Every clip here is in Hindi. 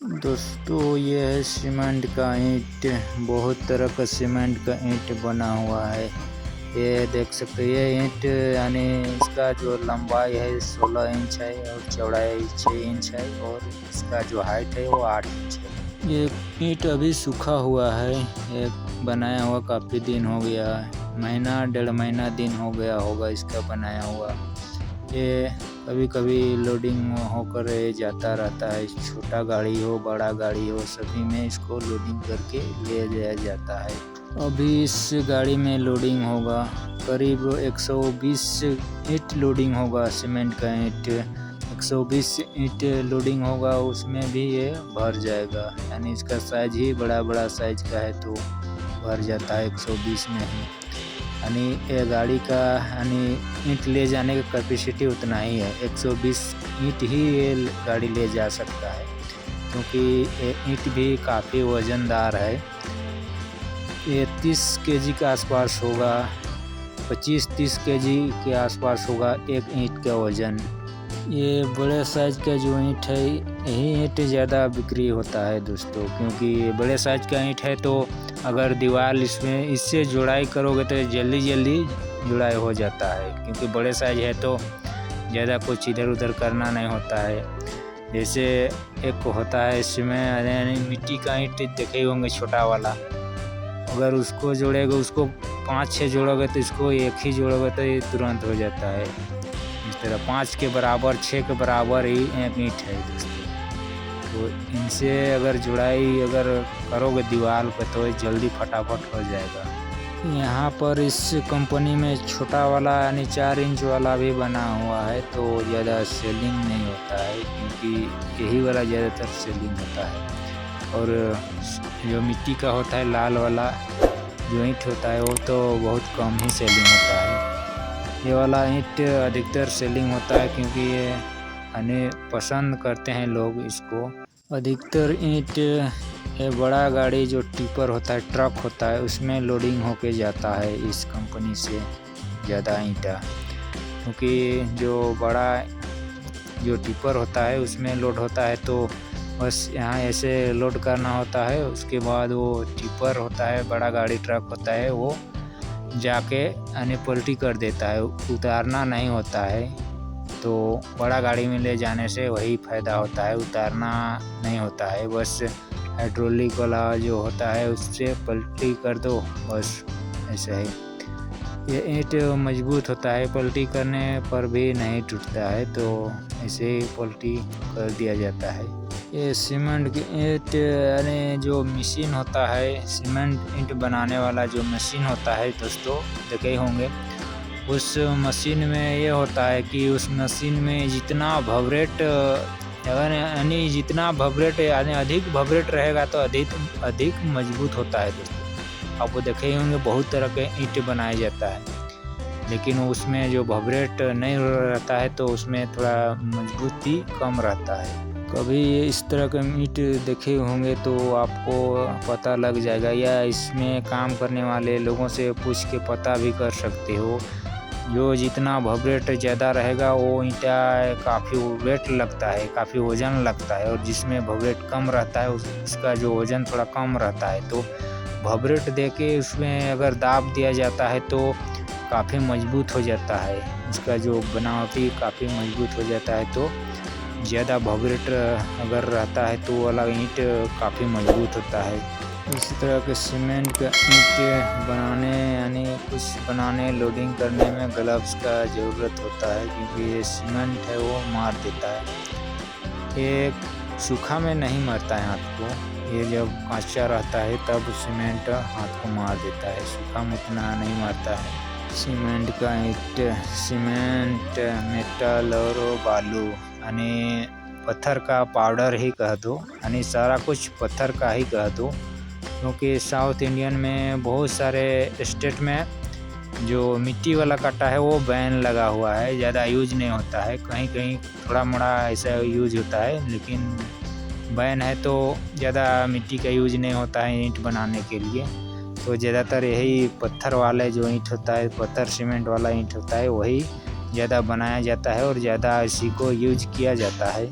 दोस्तों ये है सीमेंट का ईंट। बहुत तरह का सीमेंट का ईंट बना हुआ है। ये देख सकते हैं, ये ईंट यानी इसका जो लंबाई है 16 इंच है और चौड़ाई 6 इंच है और इसका जो हाइट है वो 8 इंच है। ये ईंट अभी सूखा हुआ है। ये बनाया हुआ काफ़ी दिन हो गया है, महीना 1.5 महीना दिन हो गया होगा इसका बनाया हुआ। ये कभी कभी लोडिंग होकर जाता रहता है। छोटा गाड़ी हो बड़ा गाड़ी हो सभी में इसको लोडिंग करके ले जाया जाता है। अभी इस गाड़ी में लोडिंग होगा करीब 120 ईंट लोडिंग होगा। सीमेंट का ईंट 120 ईंट लोडिंग होगा, उसमें भी ये भर जाएगा। यानी इसका साइज ही बड़ा साइज का है तो भर जाता है 120 में ही। यानी ये गाड़ी का यानी ईंट ले जाने का कैपेसिटी उतना ही है, 120 ईंट ही ये गाड़ी ले जा सकता है, क्योंकि ये ईंट भी काफ़ी वज़नदार है। ये 30 केजी के आसपास होगा, 25-30 केजी के आसपास होगा एक ईंट का वज़न। ये बड़े साइज़ का जो ईंट है यही ईंट ज़्यादा बिक्री होता है दोस्तों, क्योंकि बड़े साइज़ का ईंट है तो अगर दीवार इससे जुड़ाई करोगे तो जल्दी जुड़ाई हो जाता है, क्योंकि बड़े साइज है तो ज़्यादा कुछ इधर उधर करना नहीं होता है। जैसे एक होता है इसमें यानी मिट्टी का ईंट देखे होंगे छोटा वाला, अगर उसको जोड़ेगा, उसको 5-6 जोड़ोगे तो इसको एक ही जोड़ोगे तो ये तुरंत हो जाता है। इस तरह 5 के बराबर 6 के बराबर ही एक ईंट है दोस्तों। तो इनसे अगर जुड़ाई अगर करोगे दीवार पे तो जल्दी फटाफट हो जाएगा। यहाँ पर इस कंपनी में छोटा वाला यानी 4 इंच वाला भी बना हुआ है तो ज़्यादा सेलिंग नहीं होता है, क्योंकि यही वाला ज़्यादातर सेलिंग होता है। और जो मिट्टी का होता है लाल वाला जो ईंट होता है वो तो बहुत कम ही सेलिंग होता है। ये वाला ईंट अधिकतर सेलिंग होता है, क्योंकि ये यानी पसंद करते हैं लोग इसको। अधिकतर ईंट ये बड़ा गाड़ी जो टिपर होता है, ट्रक होता है, उसमें लोडिंग होके जाता है इस कंपनी से ज़्यादा ईंटा, क्योंकि जो बड़ा जो टिपर होता है उसमें लोड होता है तो बस यहाँ ऐसे लोड करना होता है। उसके बाद वो टिपर होता है, बड़ा गाड़ी ट्रक होता है, वो जाके यानी पलटी कर देता है, उतारना नहीं होता है। तो बड़ा गाड़ी में ले जाने से वही फ़ायदा होता है, उतारना नहीं होता है। बस हाइड्रोलिक वाला जो होता है उससे पलटी कर दो, बस ऐसे ही। ये ईंट मजबूत होता है, पलटी करने पर भी नहीं टूटता है, तो ऐसे ही पलटी कर दिया जाता है। ये सीमेंट की ईंट यानी जो मशीन होता है, सीमेंट ईंट बनाने वाला जो मशीन होता है दोस्तों देखे होंगे, उस मशीन में ये होता है कि उस मशीन में जितना वाइब्रेट यानी जितना वाइब्रेट यानी अधिक वाइब्रेट रहेगा तो अधिक मजबूत होता है दोस्तों। आप वो देखे होंगे बहुत तरह के ईंट बनाया जाता है, लेकिन उसमें जो वाइब्रेट नहीं रहता है तो उसमें थोड़ा मजबूती कम रहता है। कभी इस तरह के ईंट देखे होंगे तो आपको पता लग जाएगा, या इसमें काम करने वाले लोगों से पूछ के पता भी कर सकते हो। जो जितना वाइब्रेट ज़्यादा रहेगा वो ईंटा काफ़ी वेट लगता है, काफ़ी वज़न लगता है, और जिसमें वाइब्रेट कम रहता है उसका जो वज़न थोड़ा कम रहता है। तो वाइब्रेट देके उसमें अगर दाब दिया जाता है तो काफ़ी मजबूत हो जाता है, इसका जो बनावटी काफ़ी मजबूत हो जाता है। तो ज़्यादा वाइब्रेट अगर रहता है तो वाला ईंट काफ़ी मजबूत होता है। इसी तरह के सीमेंट का ईंट बनाने यानी कुछ बनाने लोडिंग करने में ग्लव्स का ज़रूरत होता है, क्योंकि ये सीमेंट है वो मार देता है। ये सूखा में नहीं मारता है हाथ को, ये जब कच्चा रहता है तब सीमेंट हाथ को मार देता है, सूखा में इतना नहीं मारता है। सीमेंट का ईंट सीमेंट मेटल और बालू यानी पत्थर का पाउडर ही कह दो, यानी सारा कुछ पत्थर का ही कह दो, क्योंकि साउथ इंडियन में बहुत सारे स्टेट में जो मिट्टी वाला कट्टा है वो बैन लगा हुआ है, ज़्यादा यूज नहीं होता है। कहीं कहीं थोड़ा मोड़ा ऐसा यूज होता है, लेकिन बैन है तो ज़्यादा मिट्टी का यूज नहीं होता है ईंट बनाने के लिए। तो ज़्यादातर यही पत्थर वाले जो ईंट होता है, पत्थर सीमेंट वाला ईंट होता है, वही ज़्यादा बनाया जाता है और ज़्यादा इसी को यूज किया जाता है।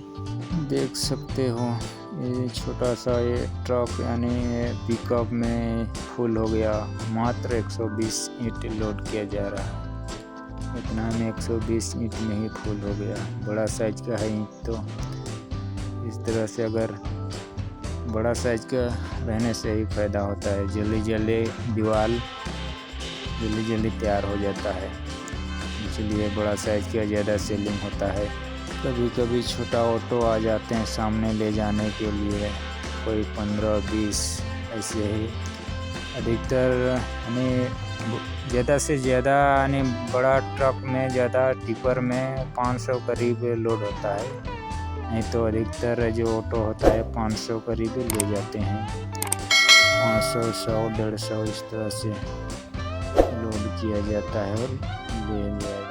देख सकते हो ये छोटा सा ये ट्रक यानी पिकअप में फुल हो गया। मात्र 120 ईंट लोड किया जा रहा है। इतना में 120 ईंट में ही फुल हो गया। बड़ा साइज का है ईंट, तो इस तरह से अगर बड़ा साइज का रहने से ही फायदा होता है। जल्दी जल्दी दीवार जल्दी तैयार हो जाता है, इसलिए बड़ा साइज का ज़्यादा सेलिंग होता है। कभी कभी छोटा ऑटो आ जाते हैं सामने ले जाने के लिए, कोई 15-20 ऐसे ही। अधिकतर यानी ज़्यादा से ज़्यादा यानी बड़ा ट्रक में ज़्यादा टिपर में 500 करीब लोड होता है, नहीं तो अधिकतर जो ऑटो होता है 500 करीब ले जाते हैं। 500, 100, 150 इस तरह से लोड किया जाता है और ले जाया